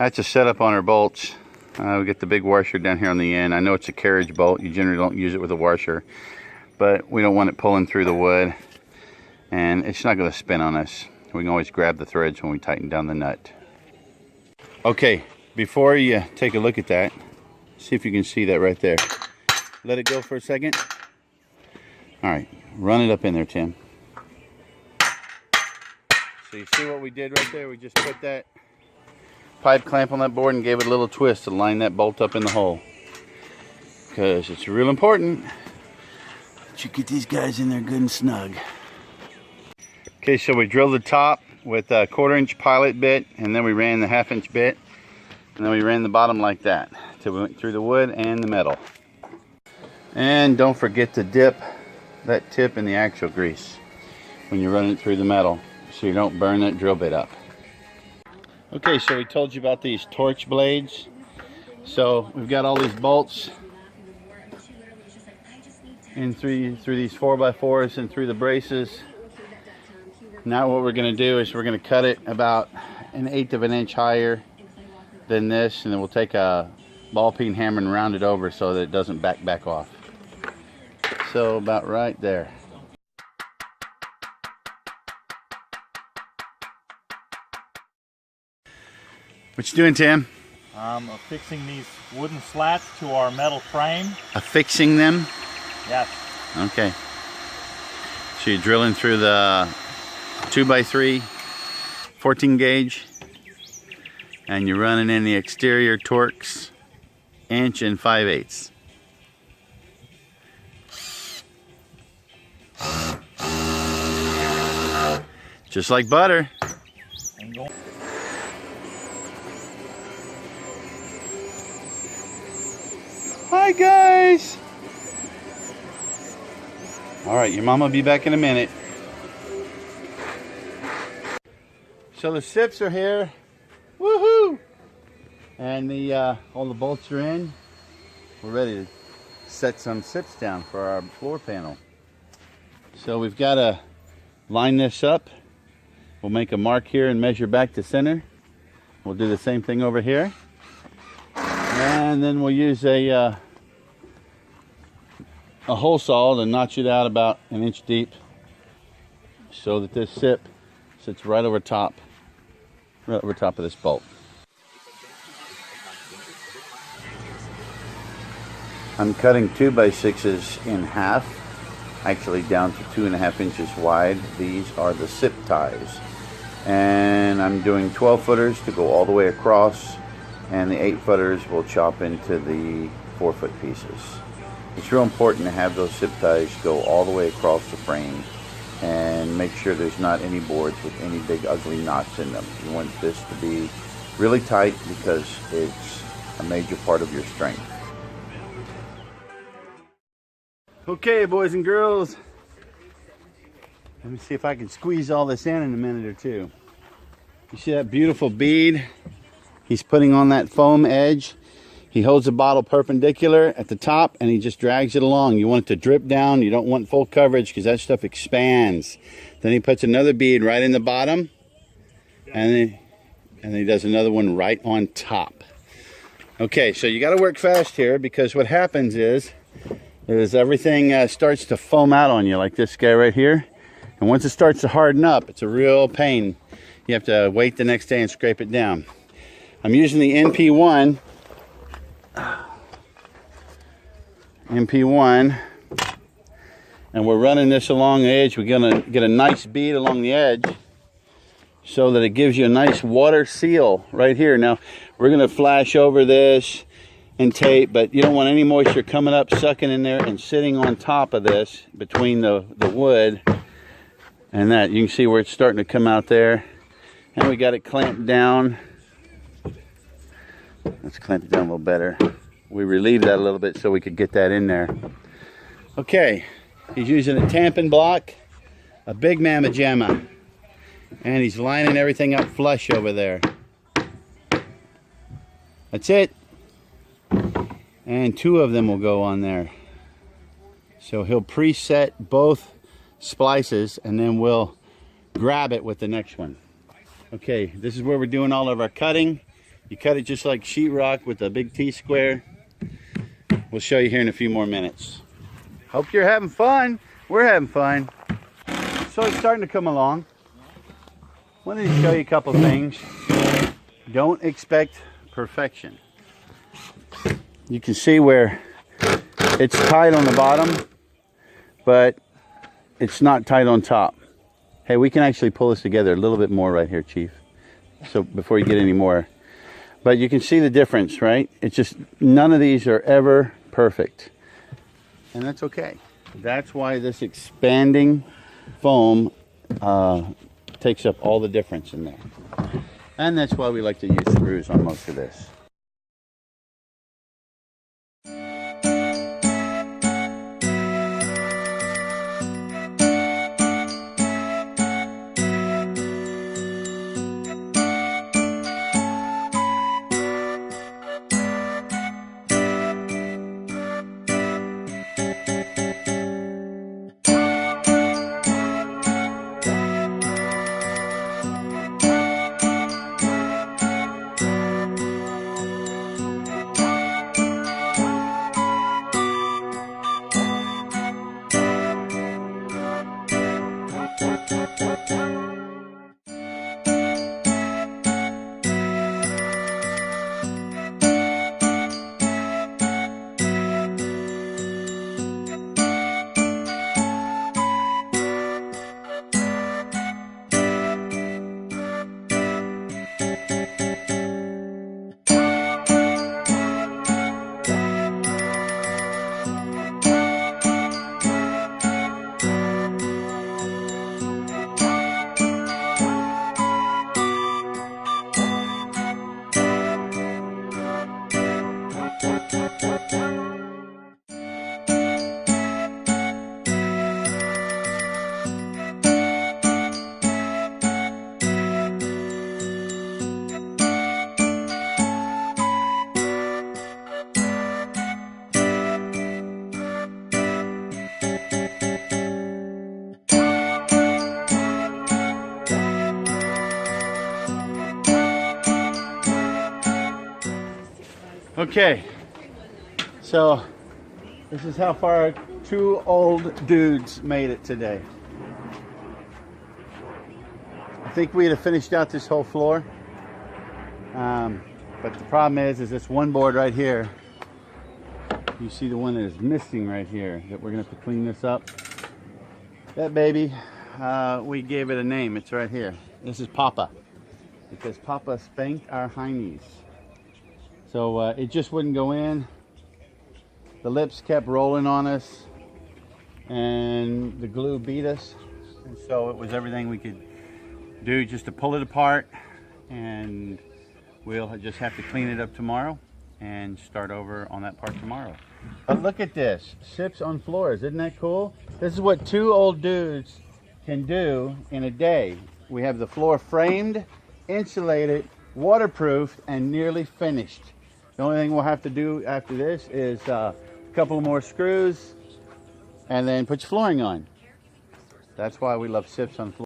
That's a setup on our bolts. We get the big washer down here on the end. I know it's a carriage bolt. You generally don't use it with a washer, but we don't want it pulling through the wood, and it's not going to spin on us. We can always grab the threads when we tighten down the nut. Okay, before you take a look at that, see if you can see that right there. Let it go for a second. All right, run it up in there, Tim. So you see what we did right there? We just put that pipe clamp on that board and gave it a little twist to line that bolt up in the hole. Because it's real important that you get these guys in there good and snug. Okay, so we drilled the top with a 1/4-inch pilot bit, and then we ran the 1/2-inch bit, and then we ran the bottom like that till we went through the wood and the metal. And don't forget to dip that tip in the actual grease when you're running it through the metal, so you don't burn that drill bit up. Okay, so we told you about these torch blades. So we've got all these bolts in through these 4x4s and through the braces. Now what we're going to do is we're going to cut it about 1/8 of an inch higher than this, and then we'll take a ball peen hammer and round it over so that it doesn't back off. So about right there. What you doing, Tim? I'm affixing these wooden slats to our metal frame. Affixing them? Yes. Okay. So you're drilling through the 2x3 14 gauge, and you're running in the exterior Torx 1 5/8. Just like butter. Hi guys! Alright, your mama will be back in a minute. So the sips are here. Woohoo! And all the bolts are in. We're ready to set some sips down for our floor panel. So we've got to line this up. We'll make a mark here and measure back to center. We'll do the same thing over here. And then we'll use a hole saw to notch it out about 1 inch deep so that this sip sits right over top of this bolt. I'm cutting 2x6s in half, actually down to 2.5 inches wide. These are the sip ties. And I'm doing 12-footers to go all the way across, and the 8-footers will chop into the 4-foot pieces. It's real important to have those sip ties go all the way across the frame and make sure there's not any boards with any big ugly knots in them. You want this to be really tight because it's a major part of your strength. Okay, boys and girls, let me see if I can squeeze all this in a minute or two. You see that beautiful bead he's putting on that foam edge? He holds the bottle perpendicular at the top and he just drags it along. You want it to drip down. You don't want full coverage because that stuff expands. Then he puts another bead right in the bottom, and then he does another one right on top. Okay, so you got to work fast here because what happens is everything starts to foam out on you, like this guy right here. And once it starts to harden up, it's a real pain. You have to wait the next day and scrape it down. I'm using the NP1. And we're running this along the edge. We're gonna get a nice bead along the edge so that it gives you a nice water seal right here. Now we're gonna flash over this and tape, but you don't want any moisture coming up, sucking in there and sitting on top of this between the wood and that. You can see where it's starting to come out there, and we got it clamped down. Let's clamp it down a little better. We relieved that a little bit so we could get that in there. Okay, he's using a tamping block, a big mamma jamma, and he's lining everything up flush over there. That's it. And 2 of them will go on there. So he'll preset both splices and then we'll grab it with the next one. Okay, this is where we're doing all of our cutting. You cut it just like sheetrock with a big T-square. We'll show you here in a few more minutes. Hope you're having fun. We're having fun. So it's starting to come along. Wanted to show you a couple things. Don't expect perfection. You can see where it's tight on the bottom, but it's not tight on top. Hey, we can actually pull this together a little bit more right here, Chief. So before you get any more. But you can see the difference, right? It's just none of these are ever perfect. And that's okay. That's why this expanding foam takes up all the difference in there. And that's why we like to use screws on most of this. Okay, so this is how far two old dudes made it today. I think we'd have finished out this whole floor, but the problem is this one board right here. You see the one that is missing right here that we're gonna have to clean this up. That baby, we gave it a name. It's right here. This is Papa, because Papa spanked our heinies. So it just wouldn't go in. The lips kept rolling on us, and the glue beat us. And so it was everything we could do just to pull it apart, and we'll just have to clean it up tomorrow and start over on that part tomorrow. But look at this, sips on floors. Isn't that cool? This is what two old dudes can do in a day. We have the floor framed, insulated, waterproofed, and nearly finished. The only thing we'll have to do after this is a couple more screws and then put your flooring on. That's why we love sips on floors.